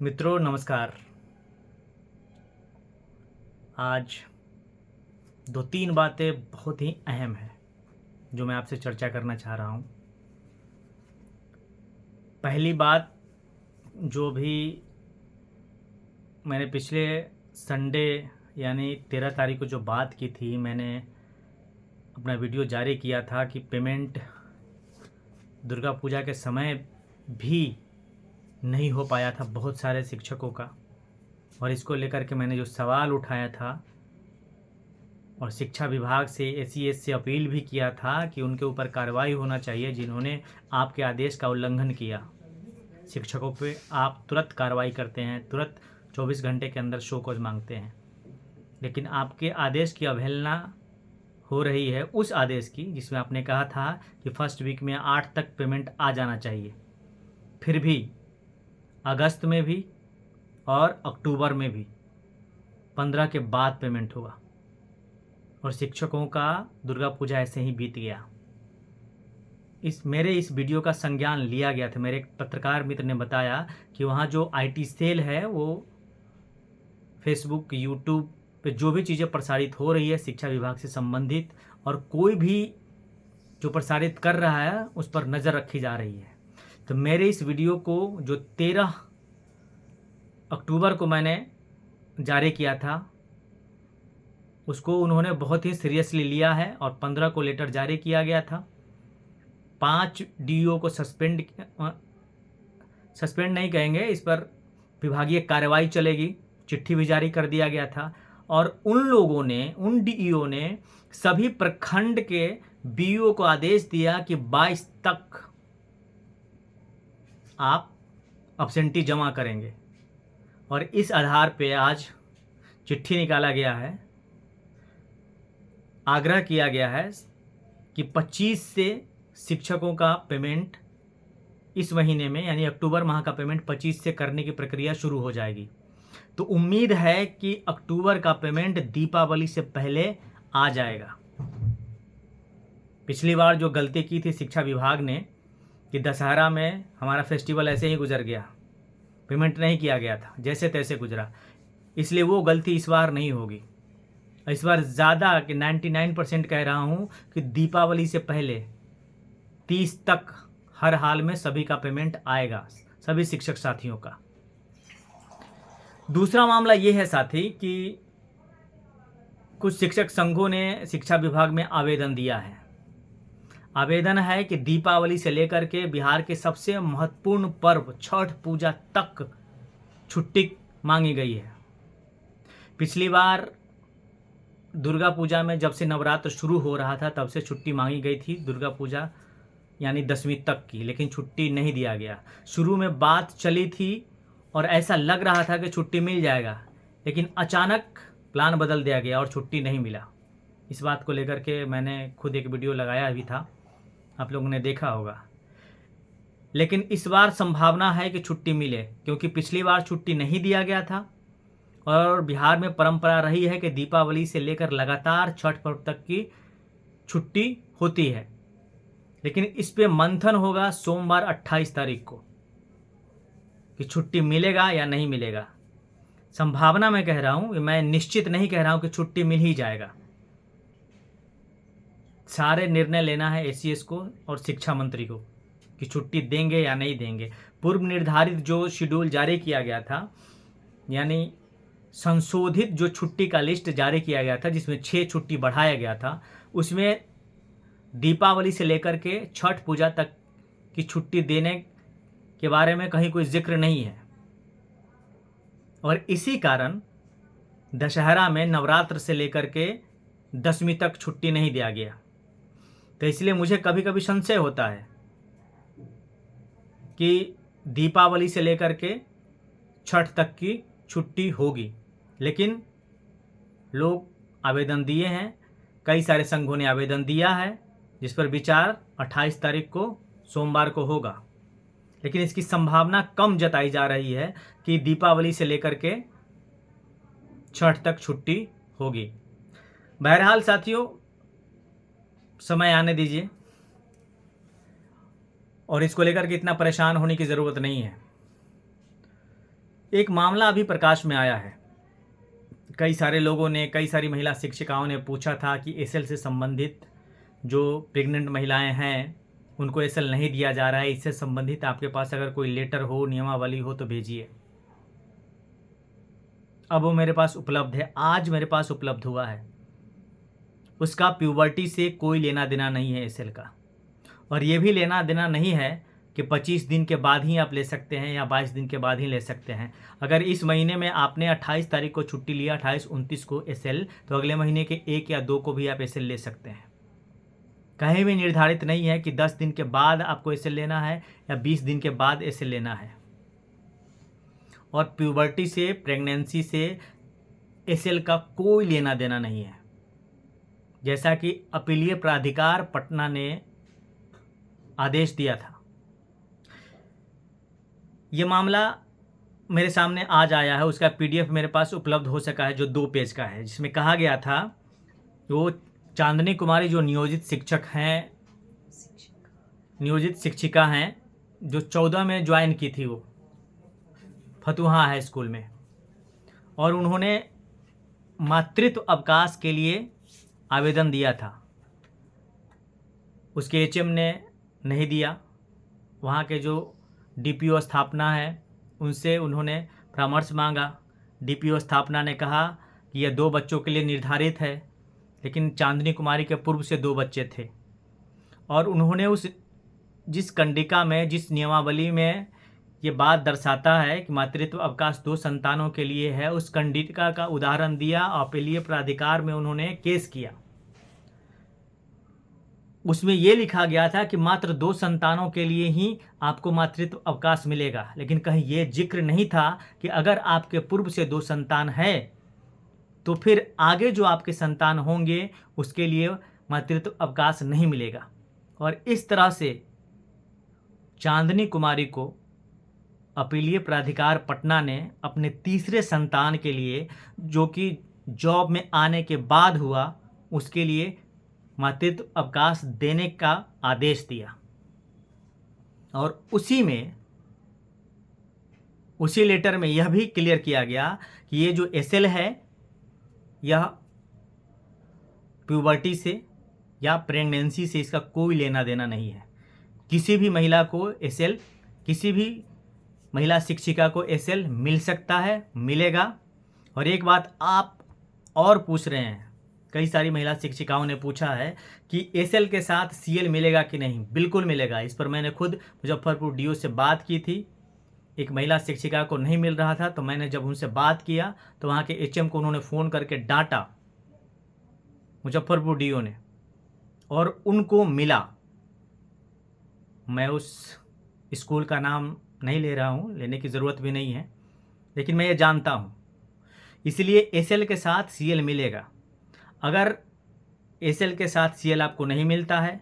मित्रों नमस्कार। आज दो तीन बातें बहुत ही अहम हैं जो मैं आपसे चर्चा करना चाह रहा हूँ। पहली बात, जो भी मैंने पिछले संडे यानी 13 तारीख को जो बात की थी, मैंने अपना वीडियो जारी किया था कि पेमेंट दुर्गा पूजा के समय भी नहीं हो पाया था बहुत सारे शिक्षकों का, और इसको लेकर के मैंने जो सवाल उठाया था और शिक्षा विभाग से एसीएस से अपील भी किया था कि उनके ऊपर कार्रवाई होना चाहिए जिन्होंने आपके आदेश का उल्लंघन किया। शिक्षकों पे आप तुरंत कार्रवाई करते हैं, तुरंत 24 घंटे के अंदर शो कॉज मांगते हैं, लेकिन आपके आदेश की अवहेलना हो रही है, उस आदेश की जिसमें आपने कहा था कि फर्स्ट वीक में 8 तक पेमेंट आ जाना चाहिए। फिर भी अगस्त में भी और अक्टूबर में भी 15 के बाद पेमेंट हुआ और शिक्षकों का दुर्गा पूजा ऐसे ही बीत गया। मेरे इस वीडियो का संज्ञान लिया गया था। मेरे एक पत्रकार मित्र ने बताया कि वहाँ जो आईटी सेल है वो फेसबुक यूट्यूब पे जो भी चीज़ें प्रसारित हो रही है शिक्षा विभाग से संबंधित, और कोई भी जो प्रसारित कर रहा है उस पर नज़र रखी जा रही है। तो मेरे इस वीडियो को जो 13 अक्टूबर को मैंने जारी किया था उसको उन्होंने बहुत ही सीरियसली लिया है और 15 को लेटर जारी किया गया था। 5 डीईओ को सस्पेंड नहीं कहेंगे, इस पर विभागीय कार्रवाई चलेगी, चिट्ठी भी जारी कर दिया गया था। और उन डीईओ ने सभी प्रखंड के बीईओ को आदेश दिया कि 22 तक आप अब्सेंटी जमा करेंगे, और इस आधार पे आज चिट्ठी निकाला गया है, आग्रह किया गया है कि 25 से शिक्षकों का पेमेंट इस महीने में यानी अक्टूबर माह का पेमेंट 25 से करने की प्रक्रिया शुरू हो जाएगी। तो उम्मीद है कि अक्टूबर का पेमेंट दीपावली से पहले आ जाएगा। पिछली बार जो गलती की थी शिक्षा विभाग ने कि दशहरा में हमारा फेस्टिवल ऐसे ही गुजर गया, पेमेंट नहीं किया गया था, जैसे तैसे गुजरा, इसलिए वो गलती इस बार नहीं होगी। इस बार ज़्यादा कि 99% कह रहा हूँ कि दीपावली से पहले 30 तक हर हाल में सभी का पेमेंट आएगा, सभी शिक्षक साथियों का। दूसरा मामला ये है साथी कि कुछ शिक्षक संघों ने शिक्षा विभाग में आवेदन दिया है। आवेदन है कि दीपावली से लेकर के बिहार के सबसे महत्वपूर्ण पर्व छठ पूजा तक छुट्टी मांगी गई है। पिछली बार दुर्गा पूजा में जब से नवरात्र शुरू हो रहा था तब से छुट्टी मांगी गई थी, दुर्गा पूजा यानी 10वीं तक की, लेकिन छुट्टी नहीं दिया गया। शुरू में बात चली थी और ऐसा लग रहा था कि छुट्टी मिल जाएगा, लेकिन अचानक प्लान बदल दिया गया और छुट्टी नहीं मिला। इस बात को लेकर के मैंने खुद एक वीडियो लगाया भी था, आप लोगों ने देखा होगा। लेकिन इस बार संभावना है कि छुट्टी मिले, क्योंकि पिछली बार छुट्टी नहीं दिया गया था और बिहार में परंपरा रही है कि दीपावली से लेकर लगातार छठ पर्व तक की छुट्टी होती है। लेकिन इस पे मंथन होगा सोमवार 28 तारीख को कि छुट्टी मिलेगा या नहीं मिलेगा। संभावना मैं कह रहा हूं, मैं निश्चित नहीं कह रहा हूं कि छुट्टी मिल ही जाएगा। सारे निर्णय लेना है एसीएस को और शिक्षा मंत्री को कि छुट्टी देंगे या नहीं देंगे। पूर्व निर्धारित जो शेड्यूल जारी किया गया था, यानी संशोधित जो छुट्टी का लिस्ट जारी किया गया था जिसमें 6 छुट्टी बढ़ाया गया था, उसमें दीपावली से लेकर के छठ पूजा तक की छुट्टी देने के बारे में कहीं कोई जिक्र नहीं है। और इसी कारण दशहरा में नवरात्र से लेकर के 10वीं तक छुट्टी नहीं दिया गया। तो इसलिए मुझे कभी कभी संशय होता है कि दीपावली से लेकर के छठ तक की छुट्टी होगी, लेकिन लोग आवेदन दिए हैं, कई सारे संघों ने आवेदन दिया है, जिस पर विचार 28 तारीख को सोमवार को होगा। लेकिन इसकी संभावना कम जताई जा रही है कि दीपावली से लेकर के छठ तक छुट्टी होगी। बहरहाल साथियों, समय आने दीजिए और इसको लेकर के इतना परेशान होने की ज़रूरत नहीं है। एक मामला अभी प्रकाश में आया है। कई सारे लोगों ने, कई सारी महिला शिक्षिकाओं ने पूछा था कि एसएल से संबंधित जो प्रेग्नेंट महिलाएं हैं उनको एसएल नहीं दिया जा रहा है, इससे संबंधित आपके पास अगर कोई लेटर हो, नियमावली हो तो भेजिए। अब वो मेरे पास उपलब्ध है, आज मेरे पास उपलब्ध हुआ है। उसका प्यूबर्टी से कोई लेना देना नहीं है एसएल का, और ये भी लेना देना नहीं है कि 25 दिन के बाद ही आप ले सकते हैं या 22 दिन के बाद ही ले सकते हैं। अगर इस महीने में आपने 28 तारीख को छुट्टी लिया, 28, 29 को एसएल, तो अगले महीने के 1 या 2 को भी आप एसएल ले सकते हैं। कहीं भी निर्धारित नहीं है कि 10 दिन के बाद आपको एसएल लेना है या 20 दिन के बाद एसएल लेना है। और प्यूबर्टी से, प्रेगनेंसी से एसएल का कोई लेना देना नहीं है, जैसा कि अपीलीय प्राधिकार पटना ने आदेश दिया था। ये मामला मेरे सामने आज आया है, उसका पीडीएफ मेरे पास उपलब्ध हो सका है, जो 2 पेज का है, जिसमें कहा गया था वो चांदनी कुमारी जो नियोजित शिक्षक हैं, नियोजित शिक्षिका हैं, जो 14 में ज्वाइन की थी, वो फतुहा है स्कूल में, और उन्होंने मातृत्व अवकाश के लिए आवेदन दिया था। उसके एचएम ने नहीं दिया। वहाँ के जो डीपीओ स्थापना है उनसे उन्होंने परामर्श मांगा। डीपीओ स्थापना ने कहा कि यह 2 बच्चों के लिए निर्धारित है, लेकिन चांदनी कुमारी के पूर्व से 2 बच्चे थे, और उन्होंने उस जिस कंडिका में, जिस नियमावली में ये बात दर्शाता है कि मातृत्व अवकाश 2 संतानों के लिए है, उस कंडिका का उदाहरण दिया। अपीलीय प्राधिकार में उन्होंने केस किया। उसमें ये लिखा गया था कि मात्र 2 संतानों के लिए ही आपको मातृत्व अवकाश मिलेगा, लेकिन कहीं ये जिक्र नहीं था कि अगर आपके पूर्व से 2 संतान है तो फिर आगे जो आपके संतान होंगे उसके लिए मातृत्व अवकाश नहीं मिलेगा। और इस तरह से चांदनी कुमारी को अपीलीय प्राधिकार पटना ने अपने तीसरे संतान के लिए, जो कि जॉब में आने के बाद हुआ, उसके लिए मातृत्व अवकाश देने का आदेश दिया। और उसी लेटर में यह भी क्लियर किया गया कि ये जो एसएल है यह प्यूबर्टी से या प्रेगनेंसी से इसका कोई लेना देना नहीं है। किसी भी महिला को एसएल, किसी भी महिला शिक्षिका को एसएल मिल सकता है, मिलेगा। और एक बात आप और पूछ रहे हैं, कई सारी महिला शिक्षिकाओं ने पूछा है कि एसएल के साथ सीएल मिलेगा कि नहीं। बिल्कुल मिलेगा। इस पर मैंने खुद मुजफ्फरपुर डीओ से बात की थी। एक महिला शिक्षिका को नहीं मिल रहा था, तो मैंने जब उनसे बात किया तो वहाँ के एचएम को उन्होंने फ़ोन करके डांटा, मुजफ्फरपुर डीओ ने, और उनको मिला। मैं उस स्कूल का नाम नहीं ले रहा हूँ, लेने की ज़रूरत भी नहीं है, लेकिन मैं ये जानता हूँ। इसलिए एसएल के साथ सीएल मिलेगा। अगर एसएल के साथ सीएल आपको नहीं मिलता है,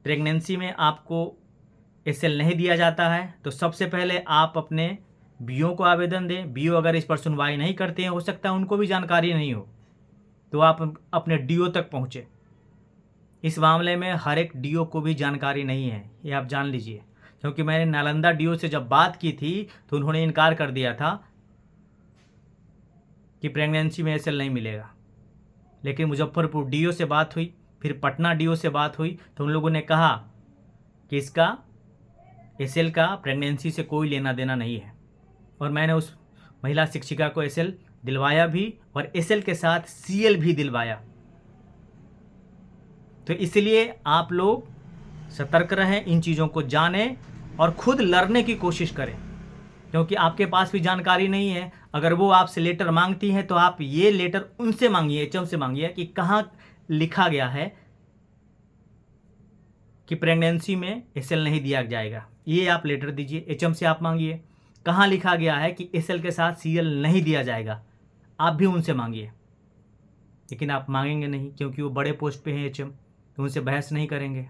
प्रेगनेंसी में आपको एसएल नहीं दिया जाता है, तो सबसे पहले आप अपने बीओ को आवेदन दें। बीओ अगर इस पर सुनवाई नहीं करते हैं, हो सकता है उनको भी जानकारी नहीं हो, तो आप अपने डीओ तक पहुँचे। इस मामले में हर एक डीओ को भी जानकारी नहीं है, ये आप जान लीजिए। क्योंकि मैंने नालंदा डीओ से जब बात की थी तो उन्होंने इनकार कर दिया था कि प्रेगनेंसी में एसएल नहीं मिलेगा। लेकिन मुजफ्फरपुर डीओ से बात हुई, फिर पटना डीओ से बात हुई, तो उन लोगों ने कहा कि इसका एसएल का प्रेगनेंसी से कोई लेना देना नहीं है। और मैंने उस महिला शिक्षिका को एसएल दिलवाया भी, और एसएल के साथ सीएल भी दिलवाया। तो इसलिए आप लोग सतर्क रहें, इन चीज़ों को जानें और खुद लड़ने की कोशिश करें, क्योंकि आपके पास भी जानकारी नहीं है। अगर वो आपसे लेटर मांगती हैं तो आप ये लेटर उनसे मांगिए, एचएम से मांगिए कि कहाँ लिखा गया है कि प्रेगनेंसी में एसएल नहीं दिया जाएगा। ये आप लेटर दीजिए, एचएम से आप मांगिए कहाँ लिखा गया है कि एसएल के साथ सीएल नहीं दिया जाएगा, आप भी उनसे मांगिए। लेकिन आप मांगेंगे नहीं, क्योंकि वो बड़े पोस्ट पे हैं एचएम, तो उनसे बहस नहीं करेंगे।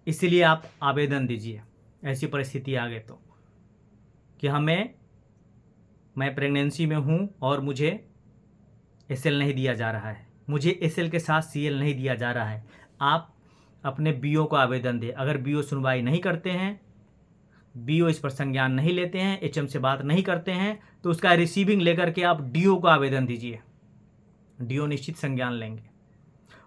इसलिए आप आवेदन दीजिए ऐसी परिस्थिति आ गई तो, कि मैं प्रेगनेंसी में हूँ और मुझे एसएल नहीं दिया जा रहा है, मुझे एसएल के साथ सीएल नहीं दिया जा रहा है। आप अपने बीओ को आवेदन दें। अगर बीओ सुनवाई नहीं करते हैं बीओ इस पर संज्ञान नहीं लेते हैं, एचएम से बात नहीं करते हैं, तो उसका रिसीविंग लेकर के आप डीओ को आवेदन दीजिए, डीओ निश्चित संज्ञान लेंगे।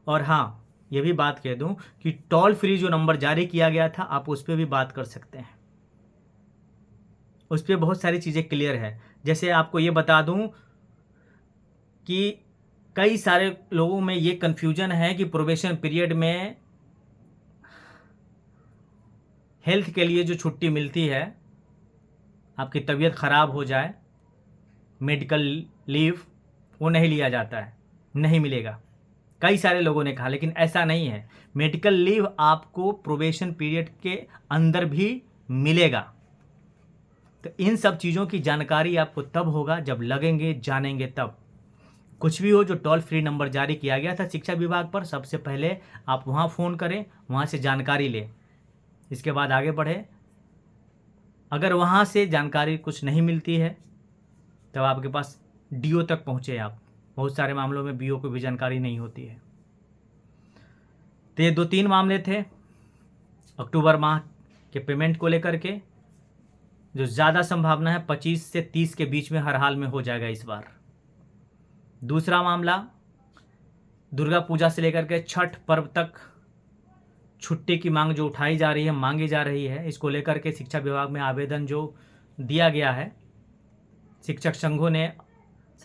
और हाँ, ये भी बात कह दूं कि टोल फ्री जो नंबर जारी किया गया था, आप उस पर भी बात कर सकते हैं, उस पर बहुत सारी चीज़ें क्लियर है। जैसे आपको ये बता दूं कि कई सारे लोगों में ये कन्फ्यूजन है कि प्रोबेशन पीरियड में हेल्थ के लिए जो छुट्टी मिलती है, आपकी तबीयत ख़राब हो जाए, मेडिकल लीव, वो नहीं लिया जाता है, नहीं मिलेगा। कई सारे लोगों ने कहा, लेकिन ऐसा नहीं है। मेडिकल लीव आपको प्रोबेशन पीरियड के अंदर भी मिलेगा। तो इन सब चीज़ों की जानकारी आपको तब होगा जब लगेंगे, जानेंगे तब। कुछ भी हो, जो टोल फ्री नंबर जारी किया गया था शिक्षा विभाग पर, सबसे पहले आप वहाँ फ़ोन करें, वहाँ से जानकारी लें, इसके बाद आगे बढ़े। अगर वहाँ से जानकारी कुछ नहीं मिलती है तब आपके पास डीओ तक पहुँचे आप। बहुत सारे मामलों में बीओ को भी जानकारी नहीं होती है। तो ये 2-3 मामले थे अक्टूबर माह के पेमेंट को लेकर के, जो ज़्यादा संभावना है 25 से 30 के बीच में हर हाल में हो जाएगा इस बार। दूसरा मामला, दुर्गा पूजा से लेकर के छठ पर्व तक छुट्टी की मांग जो उठाई जा रही है, मांगी जा रही है, इसको लेकर के शिक्षा विभाग में आवेदन जो दिया गया है, शिक्षक संघों ने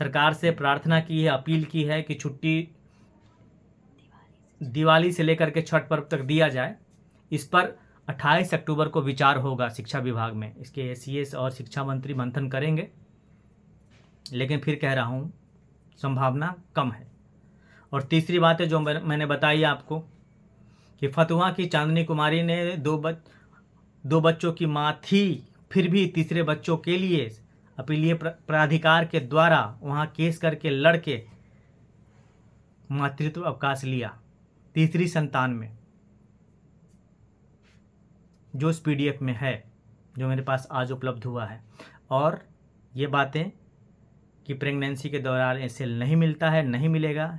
सरकार से प्रार्थना की है, अपील की है कि छुट्टी दिवाली से लेकर के छठ पर्व तक दिया जाए। इस पर 28 अक्टूबर को विचार होगा शिक्षा विभाग में, इसके सीएस और शिक्षा मंत्री मंथन करेंगे। लेकिन फिर कह रहा हूँ, संभावना कम है। और तीसरी बात है जो मैंने बताई आपको कि फतुहा की चांदनी कुमारी ने दो बच्चों की माँ थी, फिर भी तीसरे बच्चों के लिए अपीलीय प्राधिकार के द्वारा वहाँ केस करके लड़के मातृत्व अवकाश लिया तीसरी संतान में, जो इस पीडीएफ में है, जो मेरे पास आज उपलब्ध हुआ है। और ये बातें कि प्रेगनेंसी के दौरान एसएल नहीं मिलता है, नहीं मिलेगा,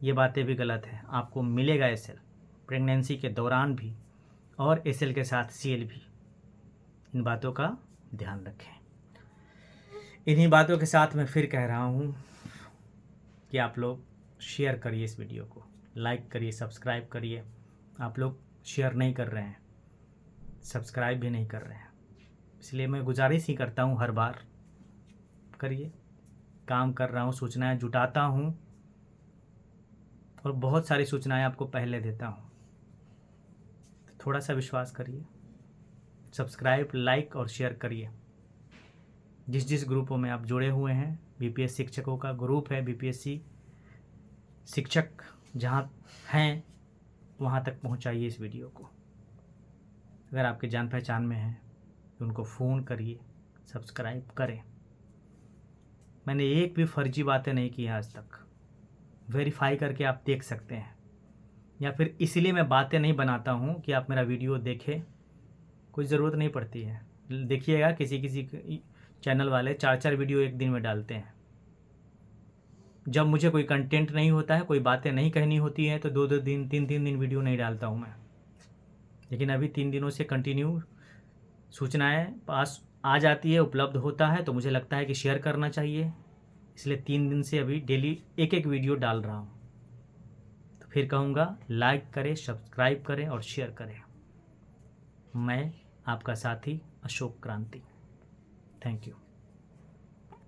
ये बातें भी गलत है। आपको मिलेगा एसएल प्रेगनेंसी के दौरान भी, और एसएल के साथ सीएल भी। इन बातों का ध्यान रखें। इन्हीं बातों के साथ मैं फिर कह रहा हूँ कि आप लोग शेयर करिए इस वीडियो को, लाइक करिए, सब्सक्राइब करिए। आप लोग शेयर नहीं कर रहे हैं, सब्सक्राइब भी नहीं कर रहे हैं, इसलिए मैं गुजारिश ही करता हूँ, हर बार करिए। काम कर रहा हूँ, सूचनाएं जुटाता हूँ, और बहुत सारी सूचनाएं आपको पहले देता हूँ। थोड़ा सा विश्वास करिए, सब्सक्राइब, लाइक और शेयर करिए। जिस ग्रुपों में आप जुड़े हुए हैं, बीपीएस शिक्षकों का ग्रुप है, बीपीएससी शिक्षक जहाँ हैं वहाँ तक पहुँचाइए इस वीडियो को। अगर आपके जान पहचान में हैं तो उनको फ़ोन करिए, सब्सक्राइब करें। मैंने एक भी फर्जी बातें नहीं की आज तक, वेरीफाई करके आप देख सकते हैं। या फिर इसलिए मैं बातें नहीं बनाता हूँ कि आप मेरा वीडियो देखें, कोई ज़रूरत नहीं पड़ती है। देखिएगा किसी चैनल वाले 4-4 वीडियो एक दिन में डालते हैं। जब मुझे कोई कंटेंट नहीं होता है, कोई बातें नहीं कहनी होती हैं, तो 2-2 दिन, 3-3 दिन वीडियो नहीं डालता हूँ मैं। लेकिन अभी 3 दिनों से कंटिन्यू सूचनाएं पास आ जाती है, उपलब्ध होता है, तो मुझे लगता है कि शेयर करना चाहिए, इसलिए 3 दिन से अभी डेली एक वीडियो डाल रहा हूँ। तो फिर कहूँगा, लाइक करें, सब्सक्राइब करें और शेयर करें। मैं आपका साथी अशोक क्रांति। Thank you.